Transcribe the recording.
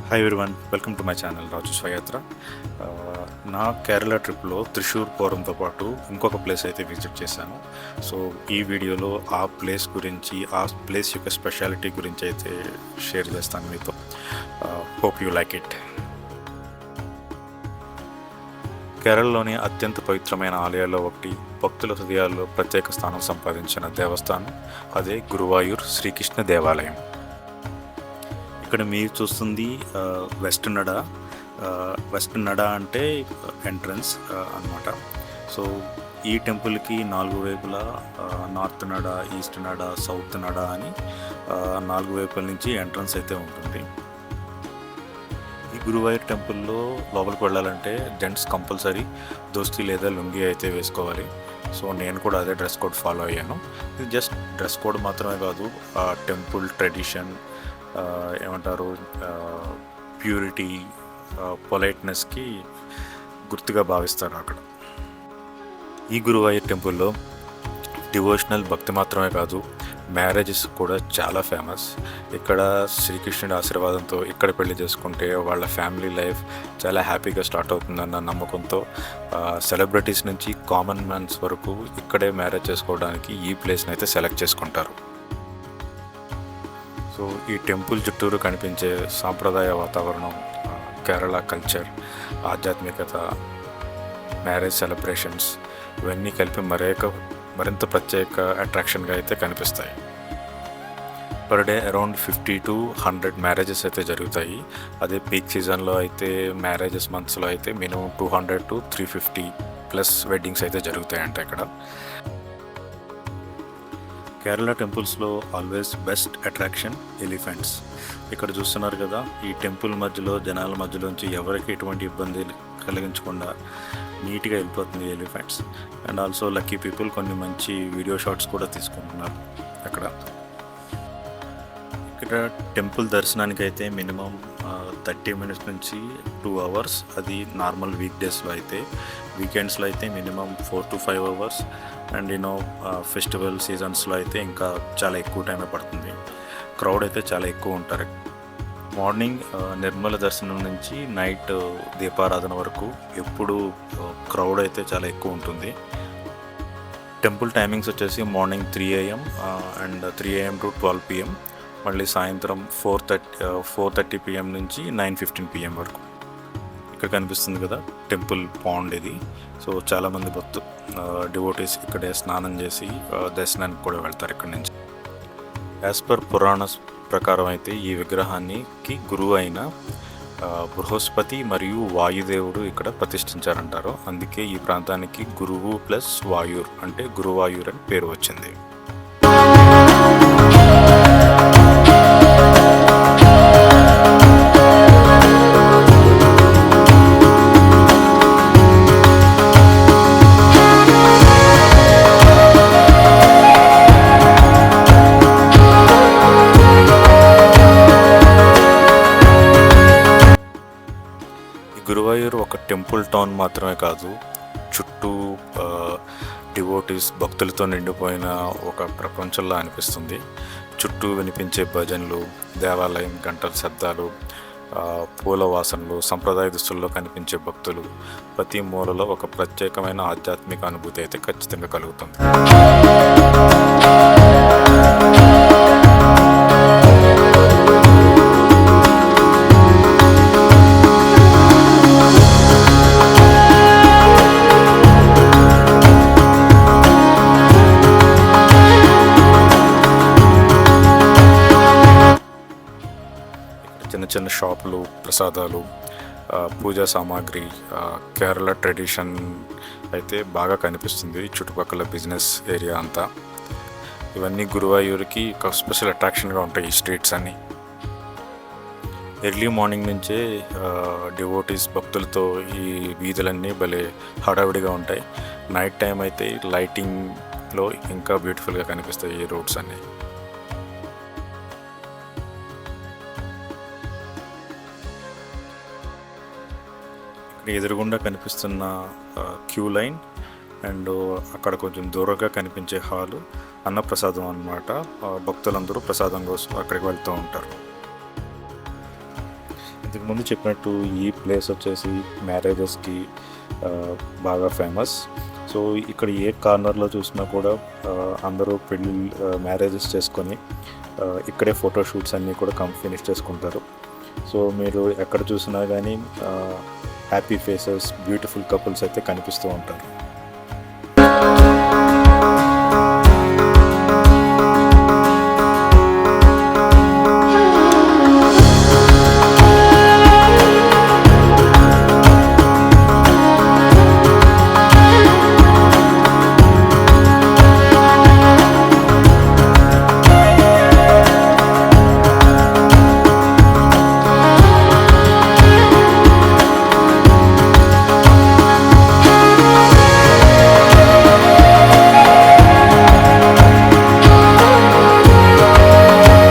Hi everyone, welcome to my channel Raju స్వయాత్ర. నా కేరళ ట్రిప్లో త్రిశూర్ పోరంతో పాటు ఇంకొక ప్లేస్ అయితే విజిట్ చేశాను. సో ఈ వీడియోలో ఆ ప్లేస్ గురించి, ఆ ప్లేస్ యొక్క స్పెషాలిటీ గురించి అయితే షేర్ చేస్తాను మీతో. Hope you like it. కేరళలోని అత్యంత పవిత్రమైన ఆలయాల్లో ఒకటి, భక్తుల హృదయాల్లో ప్రత్యేక స్థానం సంపాదించిన దేవస్థానం అదే గురువాయూర్ శ్రీకృష్ణ దేవాలయం. ఇక్కడ మీరు చూస్తుంది వెస్ట్ నడ అంటే ఎంట్రన్స్ అనమాట. సో ఈ టెంపుల్కి 4 వైపులా నార్త్ నడ, ఈస్ట్ నడ, సౌత్ నడ అని 4 వైపుల నుంచి ఎంట్రన్స్ అయితే ఉంటుంది. ఈ గురువాయూర్ టెంపుల్లో లోపలికి వెళ్ళాలంటే జెంట్స్ కంపల్సరీ దోస్తీ లేదా లుంగీ అయితే వేసుకోవాలి. సో నేను కూడా అదే డ్రెస్ కోడ్ ఫాలో అయ్యాను. ఇది జస్ట్ డ్రెస్ కోడ్ మాత్రమే కాదు, టెంపుల్ ట్రెడిషన్, ఏమంటారు, ప్యూరిటీ, పొలైట్నెస్కి గుర్తుగా భావిస్తారు అక్కడ. ఈ గురువాయూర్ టెంపుల్లో డివోషనల్ భక్తి మాత్రమే కాదు, మ్యారేజెస్ కూడా చాలా ఫేమస్. ఇక్కడ శ్రీకృష్ణుడి ఆశీర్వాదంతో ఇక్కడ పెళ్లి చేసుకుంటే వాళ్ళ ఫ్యామిలీ లైఫ్ చాలా హ్యాపీగా స్టార్ట్ అవుతుందన్న నమ్మకంతో సెలబ్రిటీస్ నుంచి కామన్ మ్యాన్స్ వరకు ఇక్కడే మ్యారేజ్ చేసుకోవడానికి ఈ ప్లేస్ని అయితే సెలెక్ట్ చేసుకుంటారు. సో ఈ టెంపుల్ చుట్టూరు కనిపించే సాంప్రదాయ వాతావరణం, కేరళ కల్చర్, ఆధ్యాత్మికత, మ్యారేజ్ సెలబ్రేషన్స్ ఇవన్నీ కలిపి మరింత ప్రత్యేక అట్రాక్షన్గా అయితే కనిపిస్తాయి. Per day around 50 to 100 marriages అయితే జరుగుతాయి. అదే పీక్ సీజన్లో అయితే, మ్యారేజెస్ మంత్స్లో అయితే మినిమం 200 to 350 ప్లస్ వెడ్డింగ్స్ అయితే జరుగుతాయంట ఇక్కడ. కేరళ టెంపుల్స్లో ఆల్వేస్ బెస్ట్ అట్రాక్షన్ ఎలిఫెంట్స్. ఇక్కడ చూస్తున్నారు కదా, ఈ టెంపుల్ మధ్యలో, జనాల మధ్యలోంచి ఎవరికి ఎటువంటి ఇబ్బంది కలిగించకుండా నీట్గా వెళ్ళిపోతుంది elephants. And also lucky people కొన్ని మంచి వీడియో షాట్స్ కూడా తీసుకుంటున్నారు అక్కడ. ఇక్కడ టెంపుల్ దర్శనానికి అయితే మినిమం 30 minutes నుంచి 2 hours. అది నార్మల్ వీక్ డేస్లో అయితే. వీకెండ్స్లో అయితే minimum 4 to 5 hours. And festival సీజన్స్లో అయితే ఇంకా చాలా ఎక్కువ టైమే పడుతుంది. క్రౌడ్ అయితే చాలా ఎక్కువ ఉంటారు. మార్నింగ్ నిర్మల దర్శనం నుంచి నైట్ దీపారాధన వరకు ఎప్పుడు క్రౌడ్ అయితే చాలా ఎక్కువ ఉంటుంది. టెంపుల్ టైమింగ్స్ వచ్చేసి morning 3 AM and 3 AM to 12 PM. మళ్ళీ సాయంత్రం 4:30 PM నుంచి 9:15 PM వరకు. ఇక్కడ కనిపిస్తుంది కదా టెంపుల్ పాండ్ ఇది. సో చాలామంది డివోటీస్ ఇక్కడే స్నానం చేసి దర్శనానికి కూడా వెళ్తారు ఇక్కడ నుంచి. యాజ్ పర్ పురాణ ప్రకారం అయితే ఈ విగ్రహానికి గురువు అయిన బృహస్పతి మరియు వాయుదేవుడు ఇక్కడ ప్రతిష్ఠించారంటారు. అందుకే ఈ ప్రాంతానికి గురువు ప్లస్ వాయూర్ అంటే గురువాయూర్ అని పేరు వచ్చింది. గురువాయూర్ ఒక టెంపుల్ టౌన్ మాత్రమే కాదు, చుట్టూ డివోటీస్ భక్తులతో నిండిపోయిన ఒక ప్రపంచంలో అనిపిస్తుంది. చుట్టూ వినిపించే భజనలు, దేవాలయం గంటల శబ్దాలు, పూల వాసనలు, సంప్రదాయ దుస్తుల్లో కనిపించే భక్తులు, ప్రతి మూలలో ఒక ప్రత్యేకమైన ఆధ్యాత్మిక అనుభూతి అయితే ఖచ్చితంగా కలుగుతుంది. చిన్న షాపులు, ప్రసాదాలు, పూజా సామాగ్రి, కేరళ ట్రెడిషన్ అయితే బాగా కనిపిస్తుంది చుట్టుపక్కల బిజినెస్ ఏరియా అంతా. ఇవన్నీ గురువాయూర్కి ఒక స్పెషల్ అట్రాక్షన్గా ఉంటాయి ఈ స్ట్రీట్స్ అన్నీ. ఎర్లీ మార్నింగ్ నుంచే డివోటీస్ భక్తులతో ఈ వీధులన్నీ భలే హడావిడిగా ఉంటాయి. నైట్ టైం అయితే లైటింగ్లో ఇంకా బ్యూటిఫుల్గా కనిపిస్తాయి ఈ రోడ్స్ అన్నీ. ఎదురుగుండా కనిపిస్తున్న క్యూ లైన్ అండ్ అక్కడ కొంచెం దూరంగా కనిపించే హాలు అన్నప్రసాదం అన్నమాట. భక్తులందరూ ప్రసాదం కోసం అక్కడికి వెళ్తూ ఉంటారు. ఇంతకుముందు చెప్పినట్టు ఈ ప్లేస్ వచ్చేసి మ్యారేజెస్కి బాగా ఫేమస్. సో ఇక్కడ ఏ కార్నర్లో చూసినా కూడా అందరూ పెళ్ళి మ్యారేజెస్ చేసుకొని ఇక్కడే ఫోటోషూట్స్ అన్నీ కూడా ఫినిష్ చేసుకుంటారు. సో మీరు ఎక్కడ చూసినా కానీ హ్యాపీ ఫేసెస్, బ్యూటిఫుల్ కపుల్స్ అయితే కనిపిస్తూ ఉంటారు.